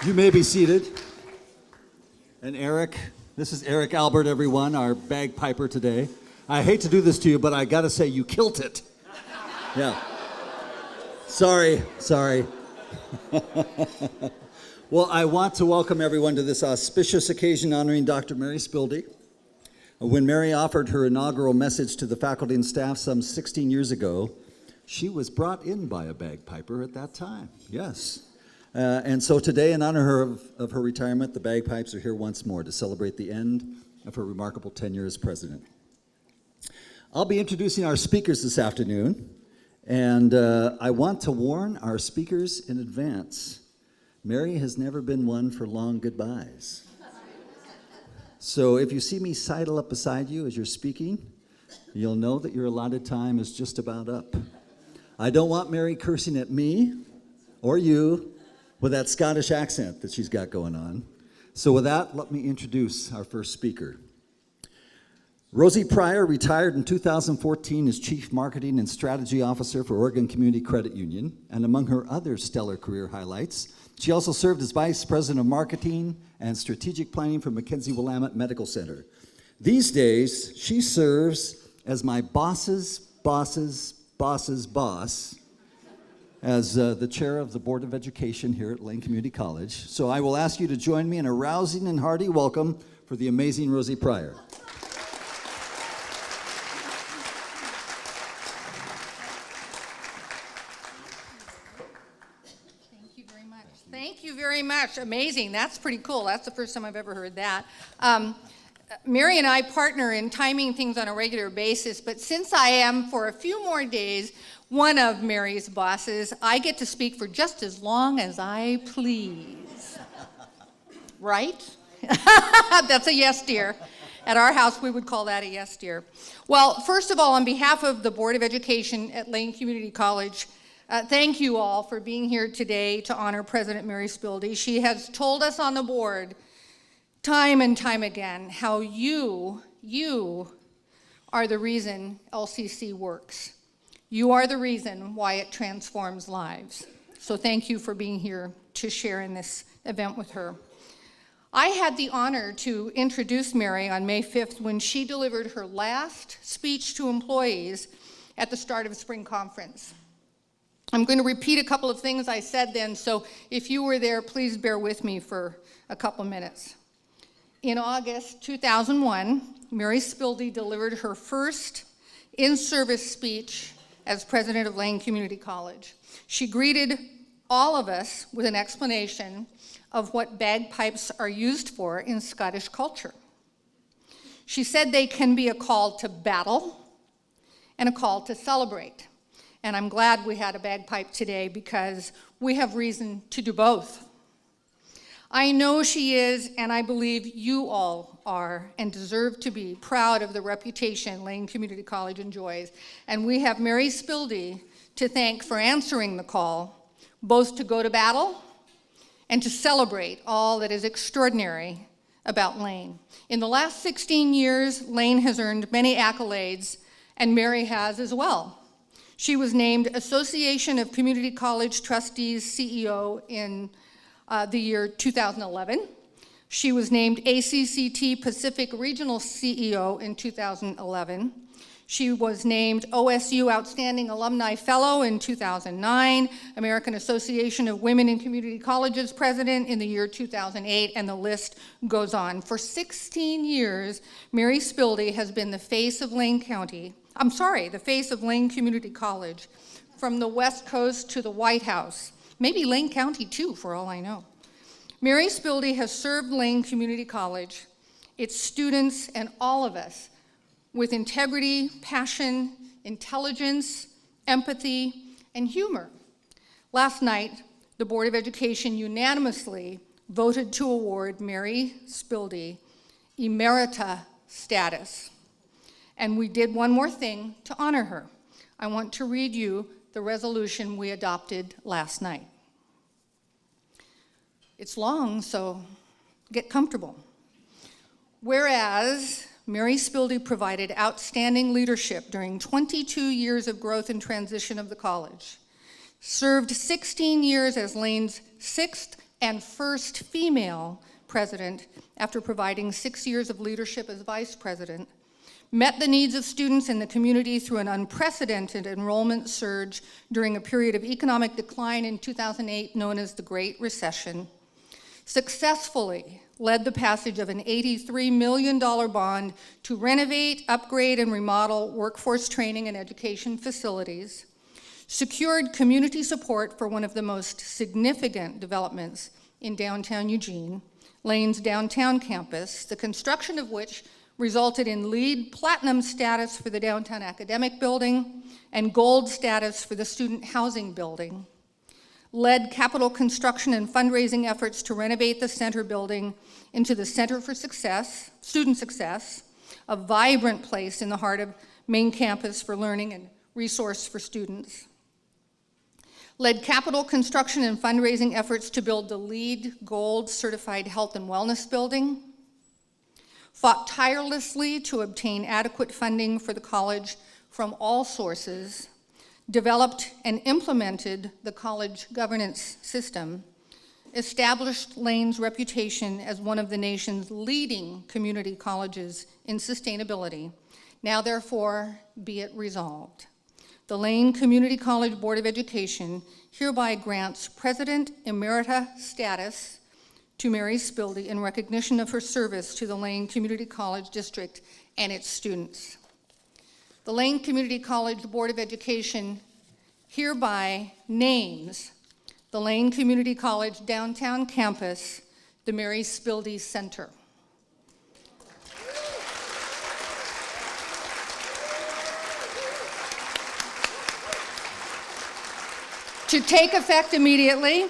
You may be seated. And Eric, this is Eric Albert, everyone, our bagpiper today. I hate to do this to you, but I gotta say, you killed it. Yeah. Sorry. Well, I want to welcome everyone to this auspicious occasion honoring Dr. Mary Spilde. When Mary offered her inaugural message to the faculty and staff some 16 years ago, she was brought in by a bagpiper at that time, yes. And so today, in honor of her retirement, the bagpipes are here once more to celebrate the end of her remarkable tenure as president. I'll be introducing our speakers this afternoon, and I want to warn our speakers in advance. Mary has never been one for long goodbyes. So if you see me sidle up beside you as you're speaking, you'll know that your allotted time is just about up. I don't want Mary cursing at me or you with that Scottish accent that she's got going on. So with that, let me introduce our first speaker. Rosie Pryor retired in 2014 as Chief Marketing and Strategy Officer for Oregon Community Credit Union, and among her other stellar career highlights, she also served as Vice President of Marketing and Strategic Planning for Mackenzie Willamette Medical Center. These days, she serves as my boss's boss's boss as the chair of the Board of Education here at Lane Community College. So I will ask you to join me in a rousing and hearty welcome for the amazing Rosie Pryor. Thank you very much. Amazing. That's pretty cool. That's the first time I've ever heard that. Mary and I partner in timing things on a regular basis, but since I am, for a few more days, one of Mary's bosses, I get to speak for just as long as I please. Right? That's a yes, dear. At our house, we would call that a yes, dear. Well, first of all, on behalf of the Board of Education at Lane Community College, thank you all for being here today to honor President Mary Spilde. She has told us on the board time and time again how you are the reason LCC works. You are the reason why it transforms lives. So thank you for being here to share in this event with her. I had the honor to introduce Mary on May 5th when she delivered her last speech to employees at the start of spring conference. I'm going to repeat a couple of things I said then, so if you were there, please bear with me for a couple minutes. In August 2001, Mary Spilde delivered her first in-service speech as president of Lane Community College. She greeted all of us with an explanation of what bagpipes are used for in Scottish culture. She said they can be a call to battle and a call to celebrate. And I'm glad we had a bagpipe today because we have reason to do both. I know she is, and I believe you all are, and deserve to be proud of the reputation Lane Community College enjoys. And we have Mary Spilde to thank for answering the call, both to go to battle and to celebrate all that is extraordinary about Lane. In the last 16 years, Lane has earned many accolades, and Mary has as well. She was named Association of Community College Trustees CEO in the year 2011. She was named ACCT Pacific Regional CEO in 2011. She was named OSU Outstanding Alumni Fellow in 2009, American Association of Women in Community Colleges President in the year 2008, and the list goes on. For 16 years, Mary Spilde has been the face of Lane Community College, from the West Coast to the White House, maybe Lane County too, for all I know. Mary Spilde has served Lane Community College, its students, and all of us with integrity, passion, intelligence, empathy, and humor. Last night, the Board of Education unanimously voted to award Mary Spilde emerita status. And we did one more thing to honor her. I want to read you the resolution we adopted last night. It's long, so get comfortable. Whereas Mary Spilde provided outstanding leadership during 22 years of growth and transition of the college, served 16 years as Lane's 6th and first female president after providing 6 years of leadership as vice president, met the needs of students in the community through an unprecedented enrollment surge during a period of economic decline in 2008 known as the Great Recession, successfully led the passage of an $83 million bond to renovate, upgrade, and remodel workforce training and education facilities, secured community support for one of the most significant developments in downtown Eugene, Lane's downtown campus, the construction of which resulted in LEED Platinum status for the downtown academic building and gold status for the student housing building, led capital construction and fundraising efforts to renovate the center building into the Center for Success, Student Success, a vibrant place in the heart of main campus for learning and resource for students, led capital construction and fundraising efforts to build the LEED Gold certified health and wellness building, fought tirelessly to obtain adequate funding for the college from all sources, developed and implemented the college governance system, established Lane's reputation as one of the nation's leading community colleges in sustainability. Now therefore be it resolved. The Lane Community College Board of Education hereby grants President Emerita status to Mary Spilde in recognition of her service to the Lane Community College District and its students. The Lane Community College Board of Education hereby names the Lane Community College downtown campus the Mary Spilde Center. To take effect immediately,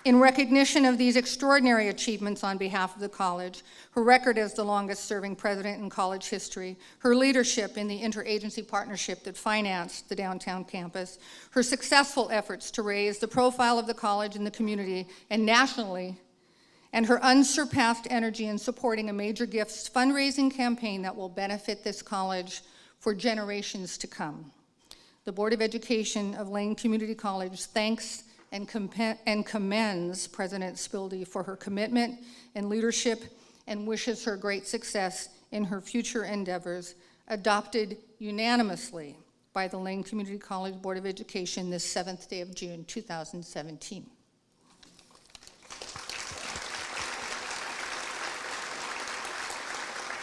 in recognition of these extraordinary achievements on behalf of the college, her record as the longest-serving president in college history, her leadership in the interagency partnership that financed the downtown campus, her successful efforts to raise the profile of the college in the community and nationally, and her unsurpassed energy in supporting a Major Gifts fundraising campaign that will benefit this college for generations to come. The Board of Education of Lane Community College thanks and commends President Spilde for her commitment and leadership and wishes her great success in her future endeavors, adopted unanimously by the Lane Community College Board of Education this 7th day of June, 2017.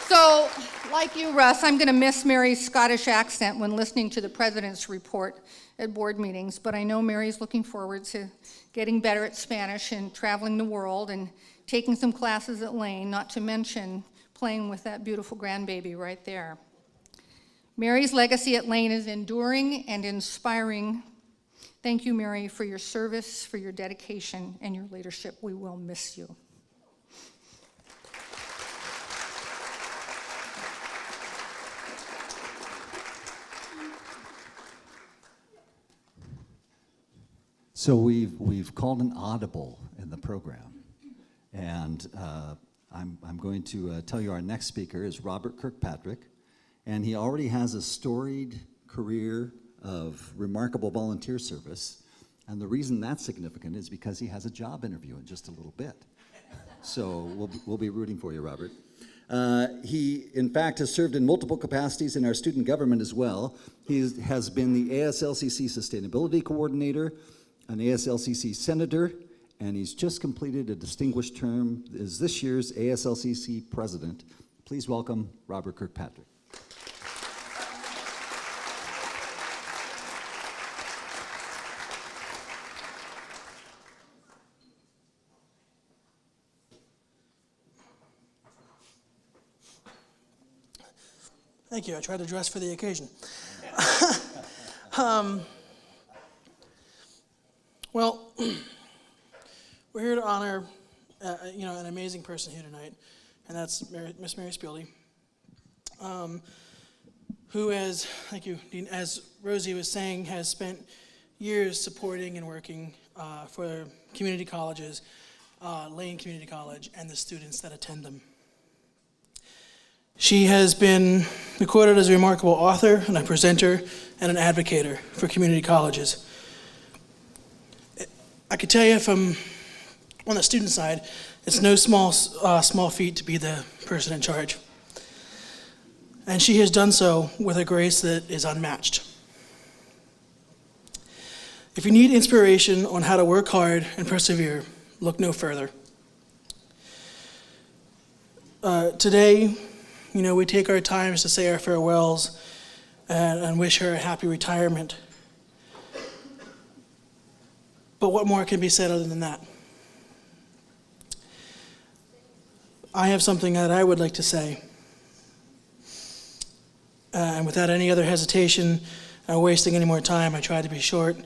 So, like you, Russ, I'm going to miss Mary's Scottish accent when listening to the president's report at board meetings, but I know Mary's looking forward to getting better at Spanish and traveling the world and taking some classes at Lane, not to mention playing with that beautiful grandbaby right there. Mary's legacy at Lane is enduring and inspiring. Thank you, Mary, for your service, for your dedication, and your leadership. We will miss you. So we've called an audible in the program, and I'm going to tell you our next speaker is Robert Kirkpatrick, and he already has a storied career of remarkable volunteer service, and the reason that's significant is because he has a job interview in just a little bit. So we'll be rooting for you, Robert. He, in fact, has served in multiple capacities in our student government as well. He has been the ASLCC Sustainability Coordinator, an ASLCC Senator, and he's just completed a distinguished term as this year's ASLCC President. Please welcome Robert Kirkpatrick. Thank you. I tried to dress for the occasion. Well, we're here to honor, an amazing person here tonight, and that's Miss Mary Spilde, who, thank you, Dean, as Rosie was saying, has spent years supporting and working for community colleges, Lane Community College, and the students that attend them. She has been recorded as a remarkable author and a presenter and an advocate for community colleges. I could tell you from on the student side, it's no small feat to be the person in charge. And she has done so with a grace that is unmatched. If you need inspiration on how to work hard and persevere, look no further. Today, we take our times to say our farewells and wish her a happy retirement. But what more can be said other than that? I have something that I would like to say. And without any other hesitation or wasting any more time, I try to be short.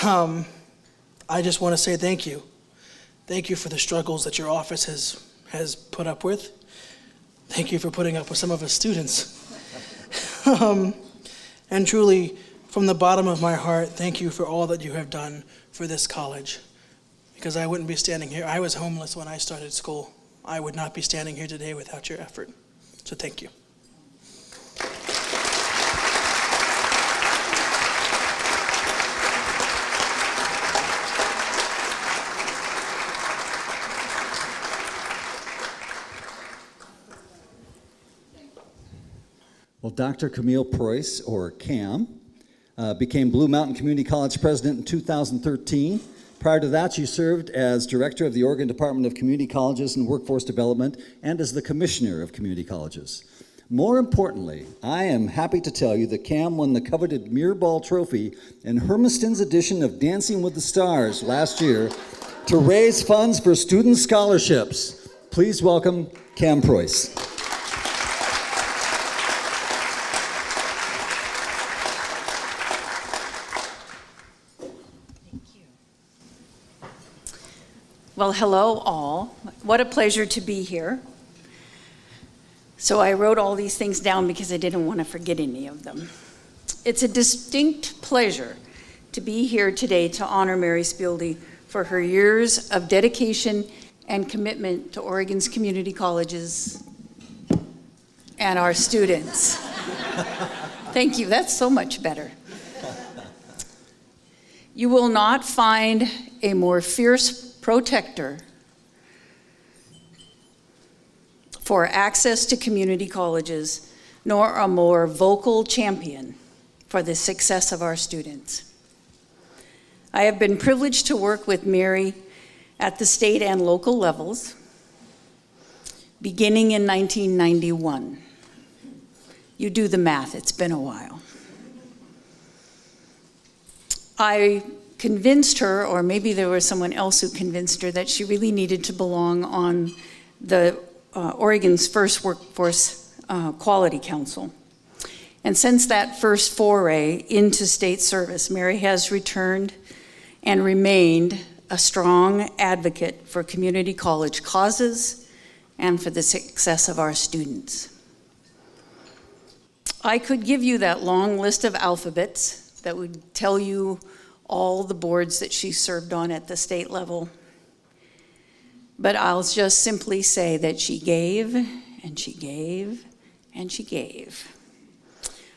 I just want to say thank you. Thank you for the struggles that your office has put up with. Thank you for putting up with some of us students. And truly, from the bottom of my heart, thank you for all that you have done for this college. Because I wouldn't be standing here. I was homeless when I started school. I would not be standing here today without your effort. So thank you. Well, Dr. Camille Preuss, or Cam, became Blue Mountain Community College president in 2013. Prior to that, she served as director of the Oregon Department of Community Colleges and Workforce Development and as the commissioner of community colleges. More importantly, I am happy to tell you that Cam won the coveted Mirrorball Trophy in Hermiston's edition of Dancing with the Stars last year to raise funds for student scholarships. Please welcome Cam Preuss. Well, hello all. What a pleasure to be here. So I wrote all these things down because I didn't want to forget any of them. It's a distinct pleasure to be here today to honor Mary Spieldy for her years of dedication and commitment to Oregon's community colleges and our students. Thank you, that's so much better. You will not find a more fierce protector for access to community colleges, nor a more vocal champion for the success of our students. I have been privileged to work with Mary at the state and local levels, beginning in 1991. You do the math, it's been a while. I convinced her, or maybe there was someone else who convinced her, that she really needed to belong on the Oregon's first Workforce Quality Council. And since that first foray into state service, Mary has returned and remained a strong advocate for community college causes and for the success of our students. I could give you that long list of alphabets that would tell you all the boards that she served on at the state level. But I'll just simply say that she gave, and she gave, and she gave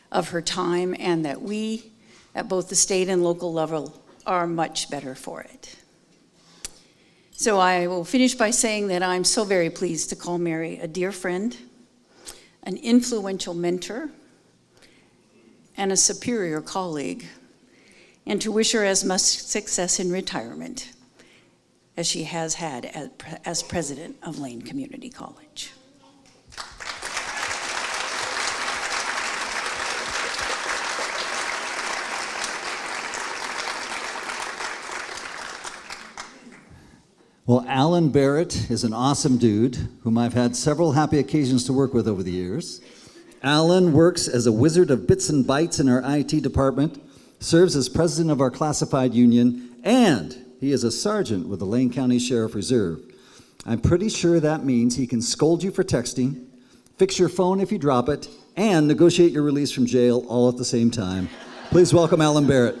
of her time, and that we, at both the state and local level, are much better for it. So I will finish by saying that I'm so very pleased to call Mary a dear friend, an influential mentor, and a superior colleague, and to wish her as much success in retirement as she has had as president of Lane Community College. Well, Alan Barrett is an awesome dude whom I've had several happy occasions to work with over the years. Alan works as a wizard of bits and bytes in our IT department, serves as president of our classified union, and he is a sergeant with the Lane County Sheriff Reserve. I'm pretty sure that means he can scold you for texting, fix your phone if you drop it, and negotiate your release from jail all at the same time. Please welcome Alan Barrett.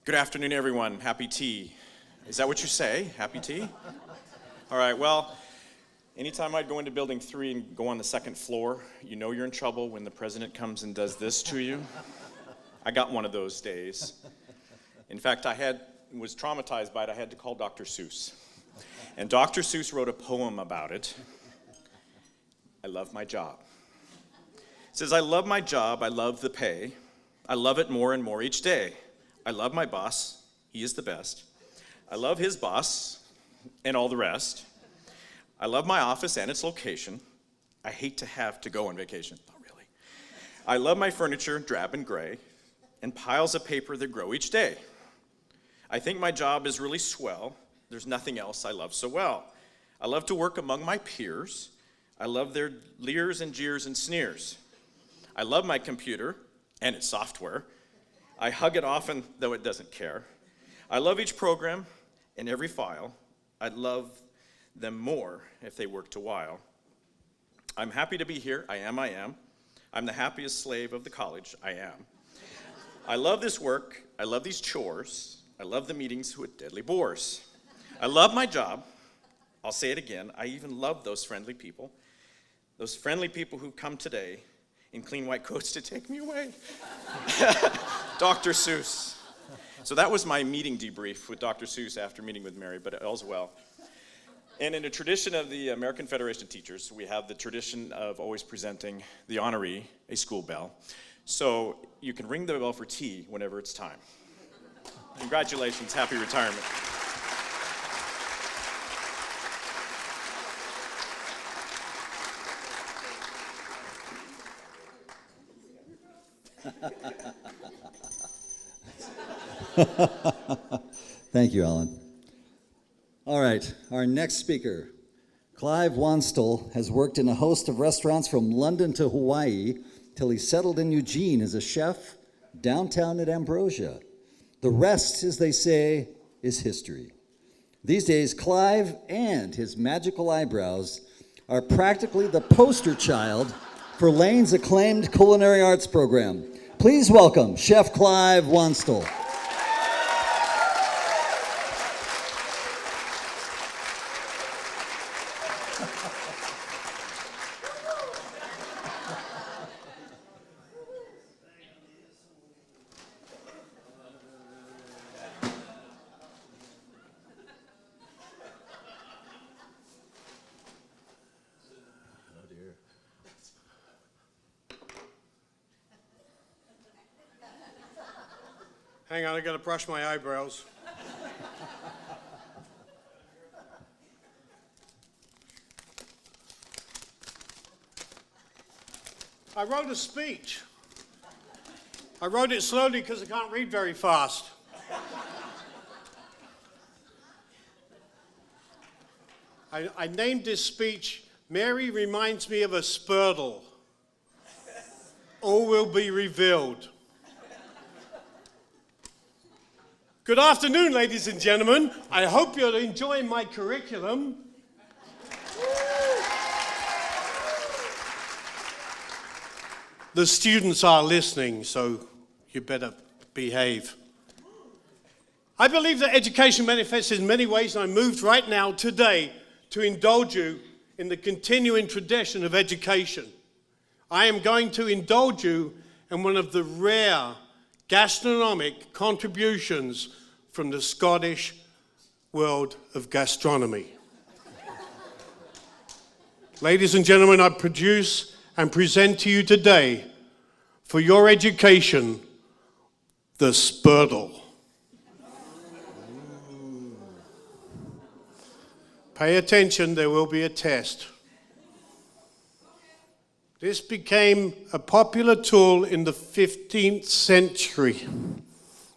Good afternoon, everyone. Happy tea. Is that what you say? Happy tea? All right, well, Anytime I'd go into building 3 and go on the second floor, you know you're in trouble when the president comes and does this to you. I got one of those days. In fact, was traumatized by it. I had to call Dr. Seuss. And Dr. Seuss wrote a poem about it. I love my job. It says, I love my job, I love the pay. I love it more and more each day. I love my boss, he is the best. I love his boss and all the rest. I love my office and its location. I hate to have to go on vacation, not really. I love my furniture, drab and gray, and piles of paper that grow each day. I think my job is really swell. There's nothing else I love so well. I love to work among my peers. I love their leers and jeers and sneers. I love my computer and its software. I hug it often, though it doesn't care. I love each program and every file. I'd love them more if they worked a while. I'm happy to be here. I am. I'm the happiest slave of the college. I am. I love this work. I love these chores. I love the meetings with deadly bores. I love my job. I'll say it again. I even love those friendly people who come today in clean white coats to take me away. Dr. Seuss. So that was my meeting debrief with Dr. Seuss after meeting with Mary, but all's well. And in a tradition of the American Federation of Teachers, we have the tradition of always presenting the honoree a school bell. So you can ring the bell for tea whenever it's time. Congratulations, happy retirement. Thank you, Alan. All right, our next speaker, Clive Wanstall, has worked in a host of restaurants from London to Hawaii till he settled in Eugene as a chef downtown at Ambrosia. The rest, as they say, is history. These days, Clive and his magical eyebrows are practically the poster child for Lane's acclaimed culinary arts program. Please welcome Chef Clive Wanstall. Hang on, I gotta brush my eyebrows. I wrote a speech. I wrote it slowly because I can't read very fast. I named this speech, Mary Reminds Me of a Spurtle. All will be revealed. Good afternoon, ladies and gentlemen. I hope you're enjoying my curriculum. The students are listening, so you better behave. I believe that education manifests in many ways, and I moved right now today to indulge you in the continuing tradition of education. I am going to indulge you in one of the rare gastronomic contributions from the Scottish world of gastronomy. Ladies and gentlemen, I produce and present to you today, for your education, the Spurtle. Pay attention, there will be a test. This became a popular tool in the 15th century,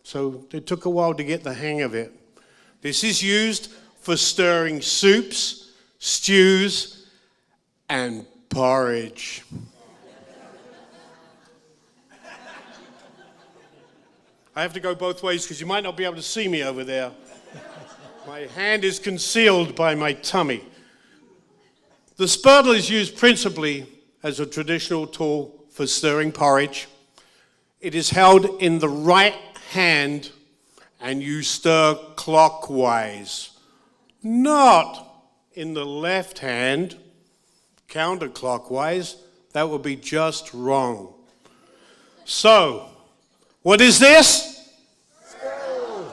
so it took a while to get the hang of it. This is used for stirring soups, stews, and porridge. I have to go both ways because you might not be able to see me over there. My hand is concealed by my tummy. The spurtle is used principally as a traditional tool for stirring porridge. It is held in the right hand and you stir clockwise, not in the left hand counterclockwise, that would be just wrong. So, what is this? Stir.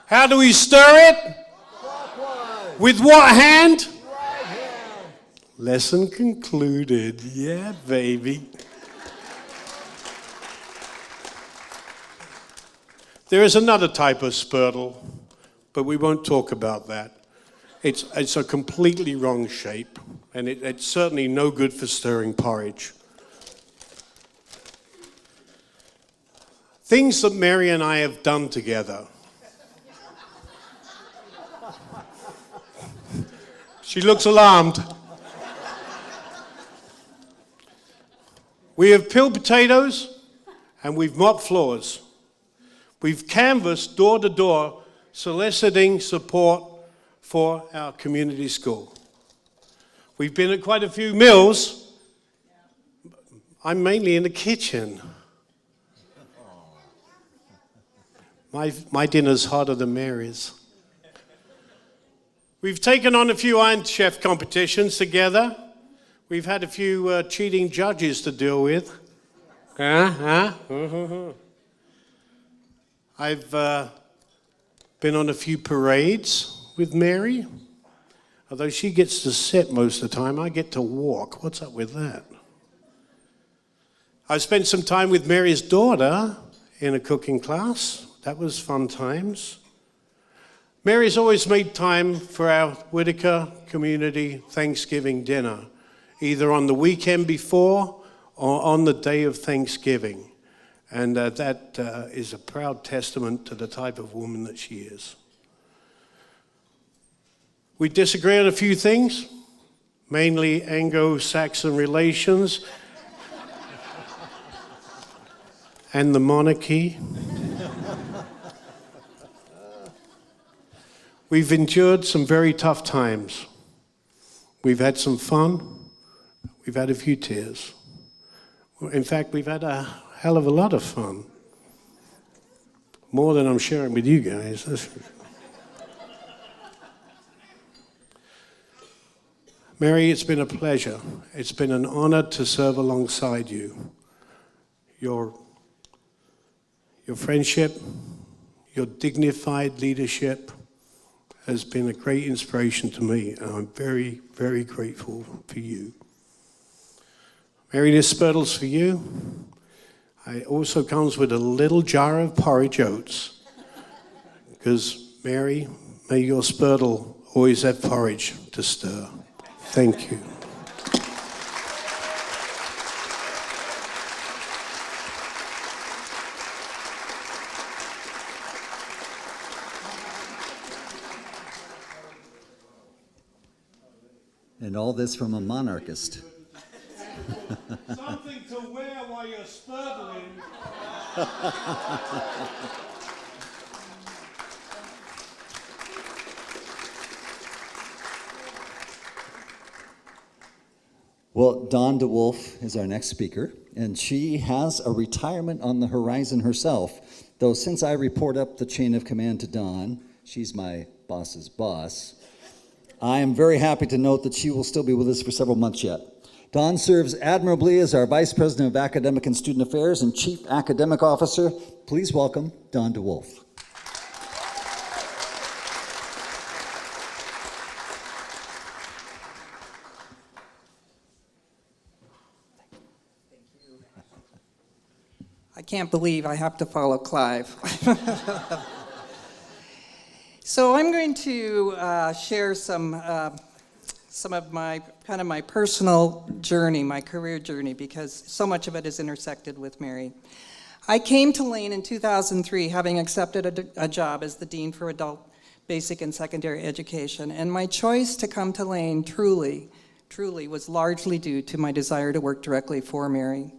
How do we stir it? Clockwise. With what hand? Right hand. Lesson concluded. Yeah, baby. There is another type of spurtle, but we won't talk about that. It's a completely wrong shape, and it's certainly no good for stirring porridge. Things that Mary and I have done together. She looks alarmed. We have peeled potatoes and we've mopped floors. We've canvassed door to door, soliciting support for our community school. We've been at quite a few meals. I'm mainly in the kitchen. My dinner's hotter than Mary's. We've taken on a few Iron Chef competitions together. We've had a few cheating judges to deal with. I've been on a few parades with Mary. Although she gets to sit most of the time, I get to walk. What's up with that? I spent some time with Mary's daughter in a cooking class. That was fun times. Mary's always made time for our Whitaker Community Thanksgiving dinner, either on the weekend before or on the day of Thanksgiving. And that is a proud testament to the type of woman that she is. We disagree on a few things, mainly Anglo-Saxon relations and the monarchy. We've endured some very tough times. We've had some fun. We've had a few tears. In fact, we've had a hell of a lot of fun. More than I'm sharing with you guys. Mary, it's been a pleasure. It's been an honor to serve alongside you. Your friendship, your dignified leadership has been a great inspiration to me, and I'm very, very grateful for you. Mary, this spurtle's for you. It also comes with a little jar of porridge oats, because Mary, may your spurtle always have porridge to stir. Thank you. And all this from a monarchist. Something to wear while you're spurtling. Well, Dawn DeWolf is our next speaker, and she has a retirement on the horizon herself. Though since I report up the chain of command to Dawn, she's my boss's boss, I am very happy to note that she will still be with us for several months yet. Dawn serves admirably as our Vice President of Academic and Student Affairs and Chief Academic Officer. Please welcome Dawn DeWolf. I can't believe I have to follow Clive. So I'm going to share some of my personal journey, my career journey, because so much of it is intersected with Mary. I came to Lane in 2003, having accepted a job as the Dean for Adult Basic and Secondary Education, and my choice to come to Lane truly was largely due to my desire to work directly for Mary.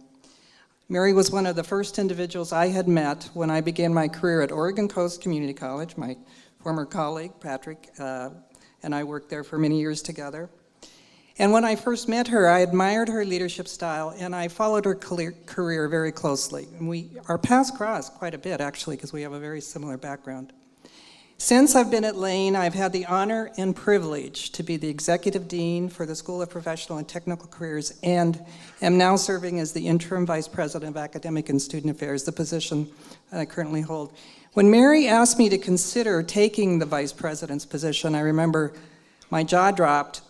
Mary was one of the first individuals I had met when I began my career at Oregon Coast Community College. My former colleague, Patrick, and I worked there for many years together. And when I first met her, I admired her leadership style, and I followed her career very closely. And our paths crossed quite a bit, actually, because we have a very similar background. Since I've been at Lane, I've had the honor and privilege to be the Executive Dean for the School of Professional and Technical Careers, and am now serving as the Interim Vice President of Academic and Student Affairs, the position I currently hold. When Mary asked me to consider taking the Vice President's position, I remember my jaw dropped,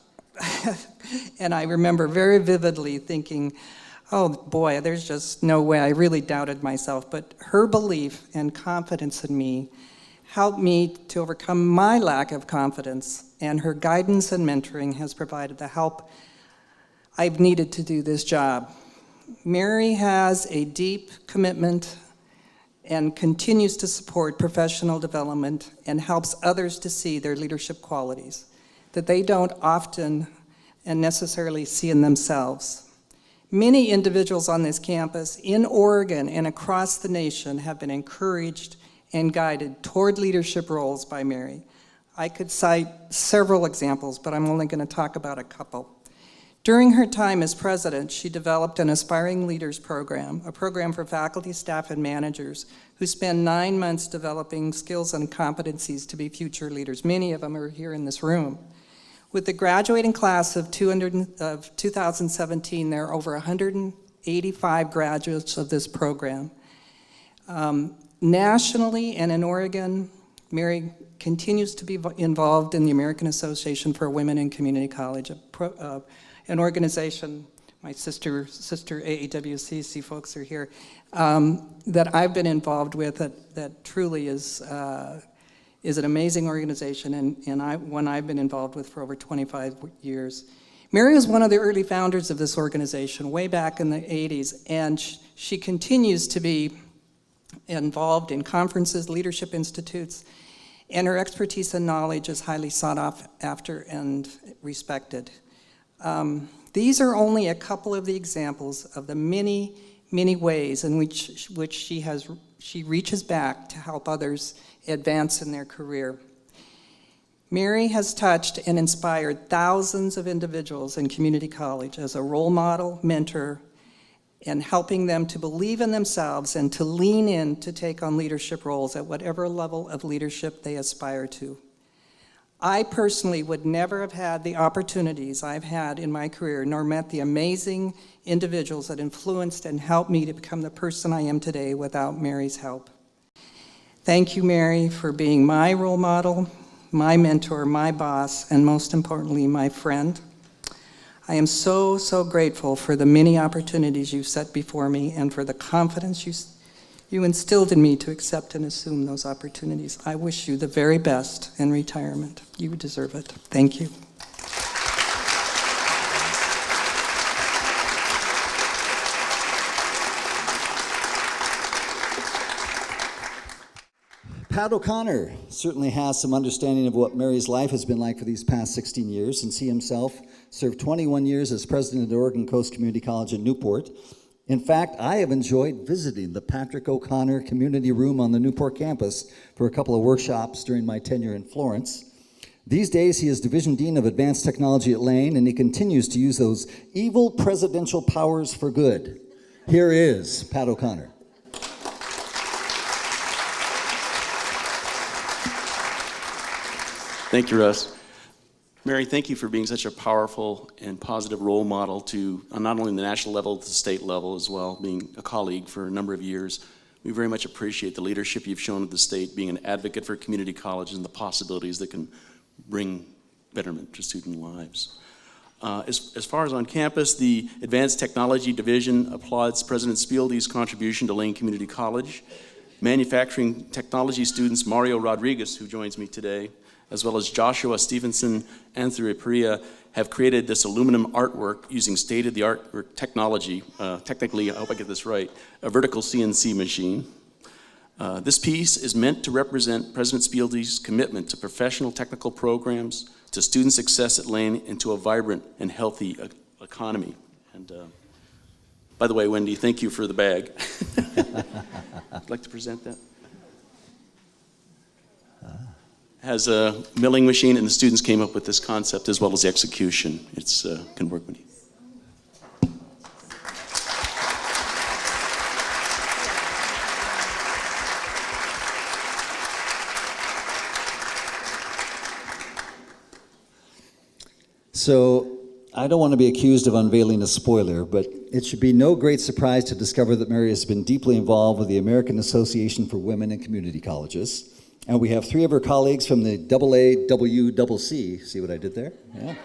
and I remember very vividly thinking, oh boy, there's just no way. I really doubted myself, but her belief and confidence in me helped me to overcome my lack of confidence, and her guidance and mentoring has provided the help I've needed to do this job. Mary has a deep commitment and continues to support professional development and helps others to see their leadership qualities that they don't often and necessarily see in themselves. Many individuals on this campus, in Oregon and across the nation, have been encouraged and guided toward leadership roles by Mary. I could cite several examples, but I'm only going to talk about a couple. During her time as president, she developed an Aspiring Leaders Program, a program for faculty, staff, and managers who spend 9 months developing skills and competencies to be future leaders. Many of them are here in this room. With the graduating class of 2017, there are over 185 graduates of this program. Nationally and in Oregon, Mary continues to be involved in the American Association for Women in Community College, an organization, my sister AAWCC folks are here, that I've been involved with that truly is an amazing organization, and one I've been involved with for over 25 years. Mary was one of the early founders of this organization way back in the 80s, and she continues to be involved in conferences, leadership institutes, and her expertise and knowledge is highly sought after and respected. These are only a couple of the examples of the many, many ways in which she reaches back to help others advance in their career. Mary has touched and inspired thousands of individuals in community college as a role model, mentor, and helping them to believe in themselves and to lean in to take on leadership roles at whatever level of leadership they aspire to. I personally would never have had the opportunities I've had in my career, nor met the amazing individuals that influenced and helped me to become the person I am today without Mary's help. Thank you, Mary, for being my role model, my mentor, my boss, and most importantly, my friend. I am so, so grateful for the many opportunities you've set before me and for the confidence you instilled in me to accept and assume those opportunities. I wish you the very best in retirement. You deserve it. Thank you. Pat O'Connor certainly has some understanding of what Mary's life has been like for these past 16 years, since he himself served 21 years as president at Oregon Coast Community College in Newport. In fact, I have enjoyed visiting the Patrick O'Connor Community Room on the Newport campus for a couple of workshops during my tenure in Florence. These days, he is Division Dean of Advanced Technology at Lane, and he continues to use those evil presidential powers for good. Here is Pat O'Connor. Thank you, Russ. Mary, thank you for being such a powerful and positive role model to not only the national level, but the state level as well, being a colleague for a number of years. We very much appreciate the leadership you've shown at the state, being an advocate for community colleges and the possibilities that can bring betterment to student lives. As far as on campus, the Advanced Technology Division applauds President Spieldy's contribution to Lane Community College. Manufacturing technology students Mario Rodriguez, who joins me today, as well as Joshua Stevenson and Thuripriya, have created this aluminum artwork using state-of-the-art technology, technically, I hope I get this right, a vertical CNC machine. This piece is meant to represent President Spieldy's commitment to professional technical programs, to student success at Lane, and to a vibrant and healthy economy. And by the way, Wendy, thank you for the bag. I'd like to present that. Has a milling machine, and the students came up with this concept as well as the execution. It's can work with you. So I don't want to be accused of unveiling a spoiler, but it should be no great surprise to discover that Mary has been deeply involved with the American Association for Women in Community Colleges. And we have 3 of her colleagues from the AAWCC, see what I did there? Yeah.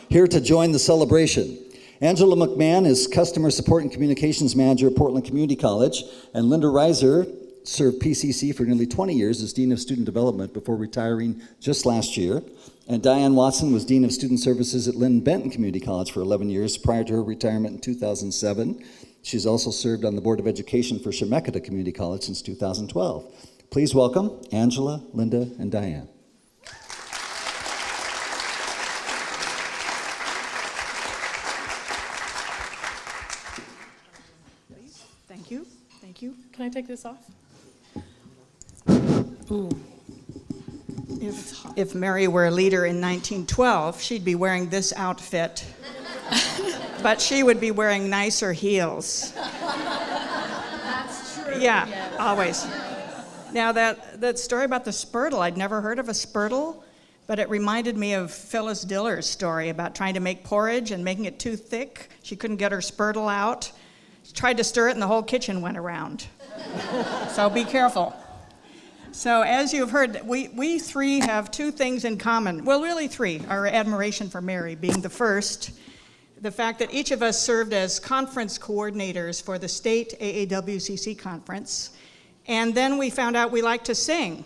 Here to join the celebration. Angela McMahon is Customer Support and Communications Manager at Portland Community College, and Linda Reiser served PCC for nearly 20 years as Dean of Student Development before retiring just last year. And Diane Watson was Dean of Student Services at Lynn Benton Community College for 11 years prior to her retirement in 2007. She's also served on the Board of Education for Chemeketa Community College since 2012. Please welcome Angela, Linda, and Diane. Thank you. Thank you. Can I take this off? Ooh. If Mary were a leader in 1912, she'd be wearing this outfit, but she would be wearing nicer heels. That's true. Yeah, always. Now, that story about the spurtle, I'd never heard of a spurtle, but it reminded me of Phyllis Diller's story about trying to make porridge and making it too thick. She couldn't get her spurtle out. She tried to stir it, and the whole kitchen went around. So be careful. So as you've heard, we 3 have 2 things in common. Well, really 3. Our admiration for Mary being the first, the fact that each of us served as conference coordinators for the state AAWCC conference, and then we found out we like to sing.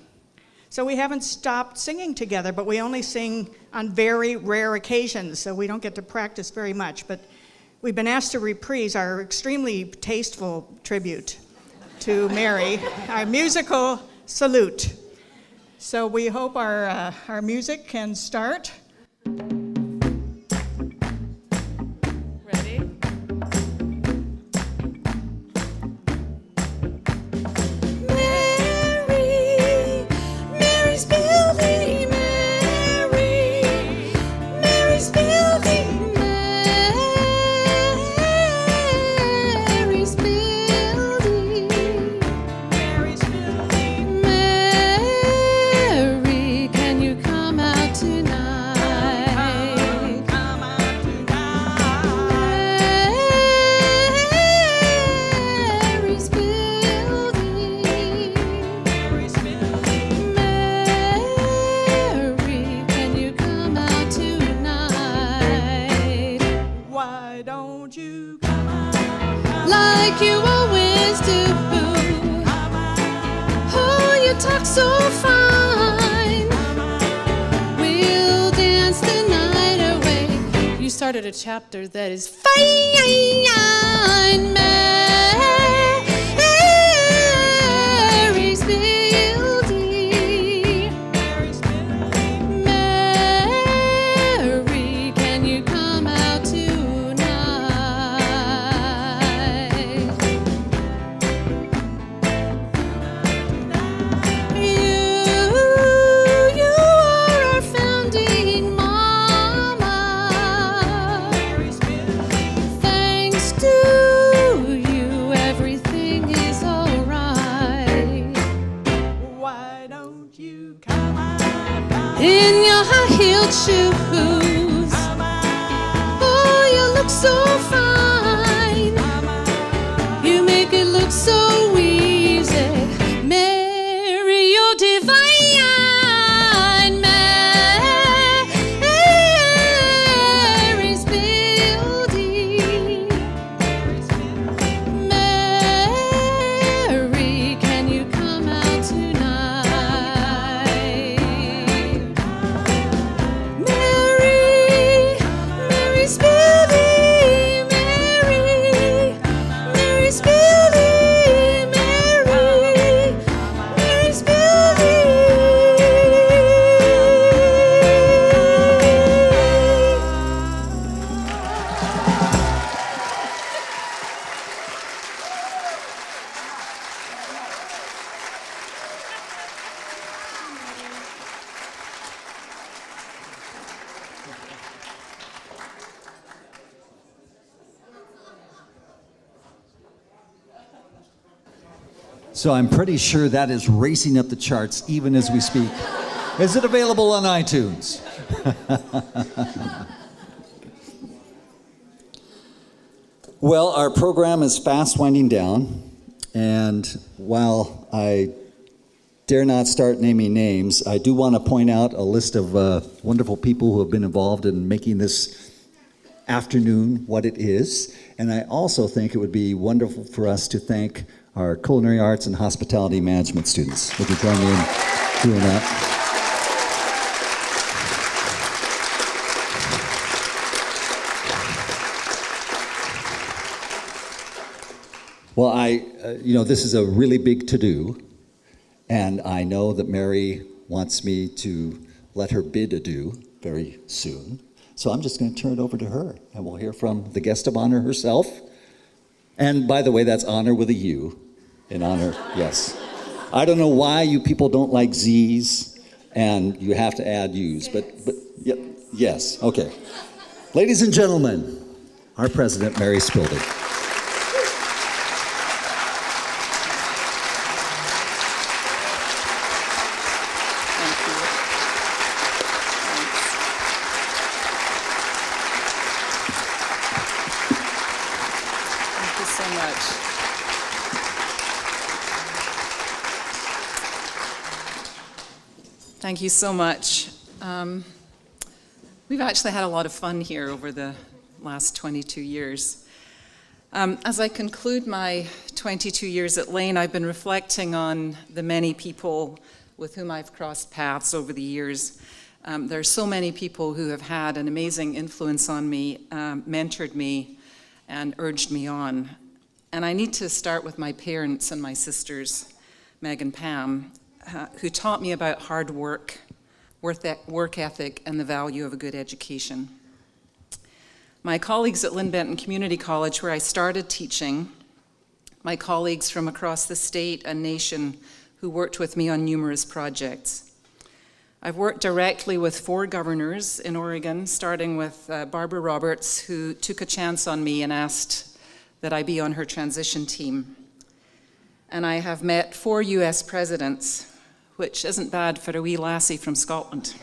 So we haven't stopped singing together, but we only sing on very rare occasions, so we don't get to practice very much. But we've been asked to reprise our extremely tasteful tribute to Mary, our musical salute. So we hope our music can start. Ready? Mary, Mary's building, Mary, Mary's building, Mary's building, Mary's building. Mary, can you come out tonight? Come out tonight. Mary's building, Mary's building. Mary, can you come out tonight? Why don't you come out? Like you always do. Oh, you talk so fine. We'll dance the night away. You started a chapter that is fine. Mary's building. Mary's building. Mary, can you come out tonight? You are our founding mama. Thanks to you, everything is alright. Why don't you come out? In your high-heeled shoes. Oh, you look so fine. You make it look so easy. Mary, you're divine. Mary's building. Mary, can you come out tonight? Mary, Mary's building. Mary, Mary's building. Mary, Mary's building. So I'm pretty sure that is racing up the charts even as we speak. Is it available on iTunes? Well, our program is fast winding down, and while I dare not start naming names, I do want to point out a list of wonderful people who have been involved in making this afternoon what it is. And I also think it would be wonderful for us to thank our culinary arts and hospitality management students. Would you join me in doing that? Well, this is a really big to-do, and I know that Mary wants me to let her bid adieu very soon. So I'm just going to turn it over to her, and we'll hear from the guest of honor herself. And by the way, that's honor with a U, in honor, yes. I don't know why you people don't like Z's, and you have to add U's, but yep, yes, okay. Ladies and gentlemen, our president, Mary Spildy. Thank you so much. We've actually had a lot of fun here over the last 22 years. As I conclude my 22 years at Lane, I've been reflecting on the many people with whom I've crossed paths over the years. There are so many people who have had an amazing influence on me, mentored me, and urged me on. And I need to start with my parents and my sisters, Meg and Pam, who taught me about hard work, work ethic, and the value of a good education. My colleagues at Lynn Benton Community College, where I started teaching, my colleagues from across the state and nation who worked with me on numerous projects. I've worked directly with 4 governors in Oregon, starting with Barbara Roberts, who took a chance on me and asked that I be on her transition team. And I have met 4 US presidents, which isn't bad for a wee lassie from Scotland.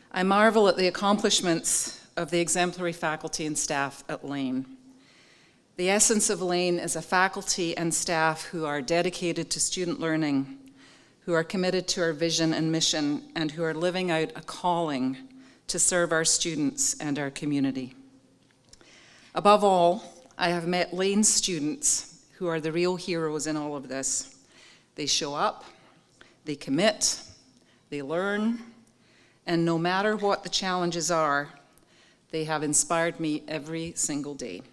I marvel at the accomplishments of the exemplary faculty and staff at Lane. The essence of Lane is a faculty and staff who are dedicated to student learning, who are committed to our vision and mission, and who are living out a calling to serve our students and our community. Above all, I have met Lane students who are the real heroes in all of this. They show up, they commit, they learn, and no matter what the challenges are, they have inspired me every single day.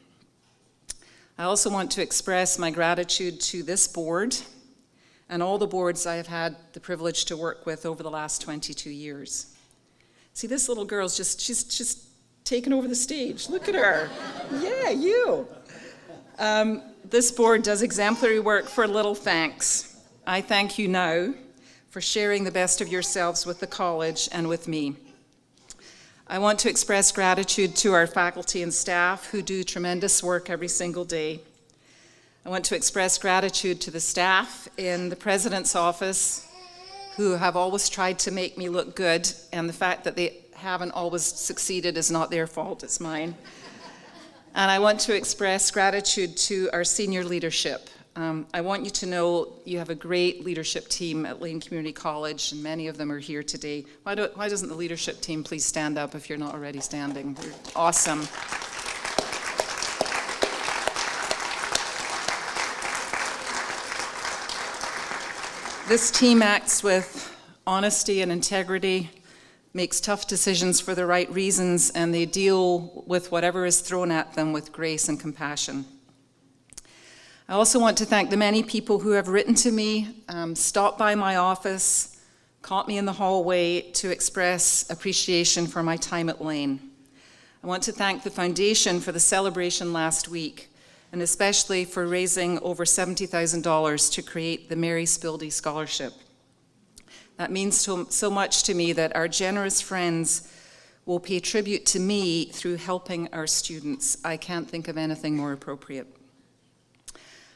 I also want to express my gratitude to this board and all the boards I have had the privilege to work with over the last 22 years. See, this little girl's she's taken over the stage. Look at her. Yeah, you. This board does exemplary work for little thanks. I thank you now for sharing the best of yourselves with the college and with me. I want to express gratitude to our faculty and staff who do tremendous work every single day. I want to express gratitude to the staff in the President's office who have always tried to make me look good, and the fact that they haven't always succeeded is not their fault, it's mine. And I want to express gratitude to our senior leadership. I want you to know you have a great leadership team at Lane Community College, and many of them are here today. Why doesn't the leadership team please stand up if you're not already standing? They're awesome. This team acts with honesty and integrity, makes tough decisions for the right reasons, and they deal with whatever is thrown at them with grace and compassion. I also want to thank the many people who have written to me, stopped by my office, caught me in the hallway to express appreciation for my time at Lane. I want to thank the Foundation for the celebration last week, and especially for raising over $70,000 to create the Mary Spildy Scholarship. That means so much to me that our generous friends will pay tribute to me through helping our students. I can't think of anything more appropriate.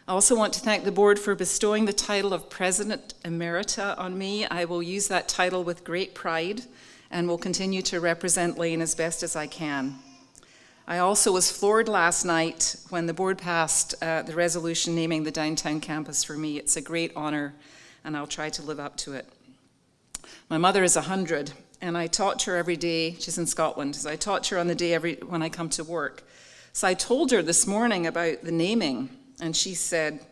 I also want to thank the board for bestowing the title of President Emerita on me. I will use that title with great pride and will continue to represent Lane as best as I can. I also was floored last night when the board passed the resolution naming the downtown campus for me. It's a great honor, and I'll try to live up to it. My mother is 100, and I talk to her every day. She's in Scotland, so I talk to her on the day when I come to work. So I told her this morning about the naming, and she said,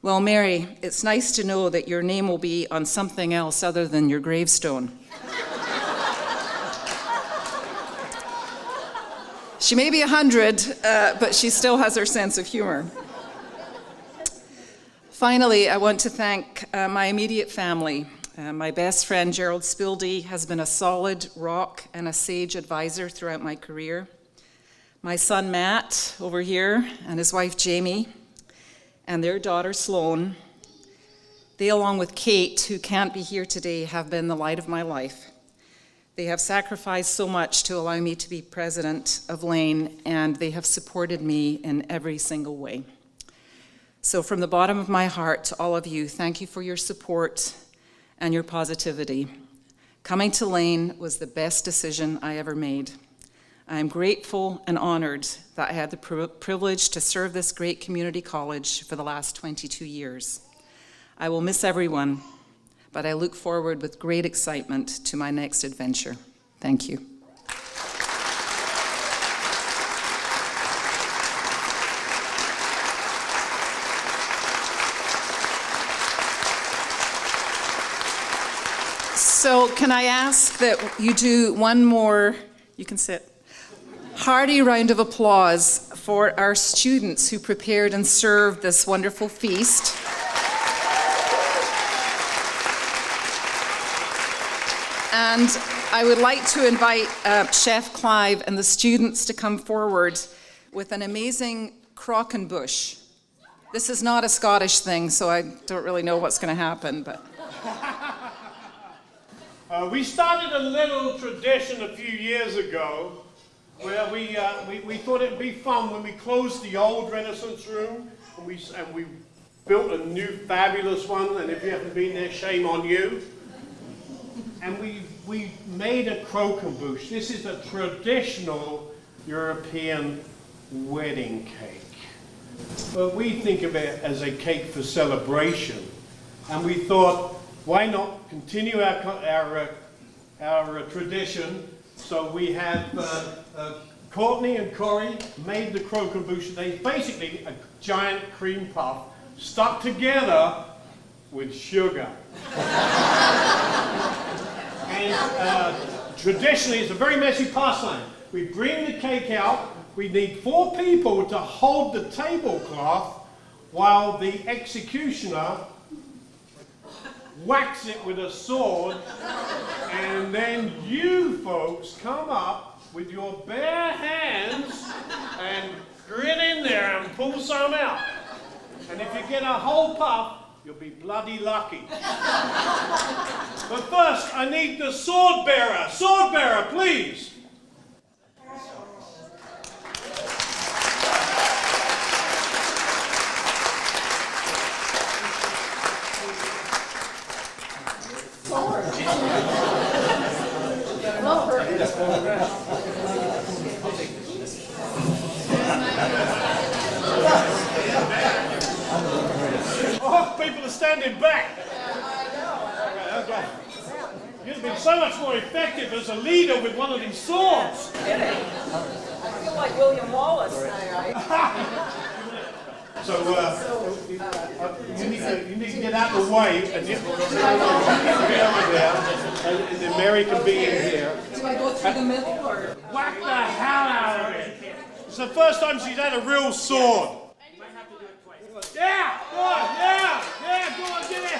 "Well, Mary, it's nice to know that your name will be on something else other than your gravestone." She may be 100, but she still has her sense of humor. Finally, I want to thank my immediate family. My best friend, Gerald Spildy, has been a solid rock and a sage advisor throughout my career. My son, Matt, over here, and his wife, Jamie, and their daughter, Sloan, they, along with Kate, who can't be here today, have been the light of my life. They have sacrificed so much to allow me to be president of Lane, and they have supported me in every single way. So from the bottom of my heart to all of you, thank you for your support and your positivity. Coming to Lane was the best decision I ever made. I am grateful and honored that I had the privilege to serve this great community college for the last 22 years. I will miss everyone, but I look forward with great excitement to my next adventure. Thank you. So can I ask that you do one more, you can sit, hearty round of applause for our students who prepared and served this wonderful feast. And I would like to invite Chef Clive and the students to come forward with an amazing croquembouche. This is not a Scottish thing, so I don't really know what's going to happen, but. We started a little tradition a few years ago where we thought it'd be fun when we closed the old Renaissance room and we built a new fabulous one, and if you haven't been there, shame on you. And we made a croquembouche. This is a traditional European wedding cake. But we think of it as a cake for celebration. And we thought, why not continue our tradition? So we have Courtney and Corey made the croquembouche. They basically a giant cream puff stuck together with sugar. And traditionally, it's a very messy pastime. We bring the cake out. We need 4 people to hold the tablecloth while the executioner whacks it with a sword, and then you folks come up with your bare hands and grit in there and pull some out. And if you get a whole puff, you'll be bloody lucky. But first, I need the sword bearer. Sword bearer, please. Oh, people are standing back. Okay. You'd have been so much more effective as a leader with one of these swords. I feel like William Wallace. So you need to get out of the way and get over there, and then Mary can be in here. Do I go through the middle or? Whack the hell out of it. It's the first time she's had a real sword. Yeah, go on, yeah, go on, get it,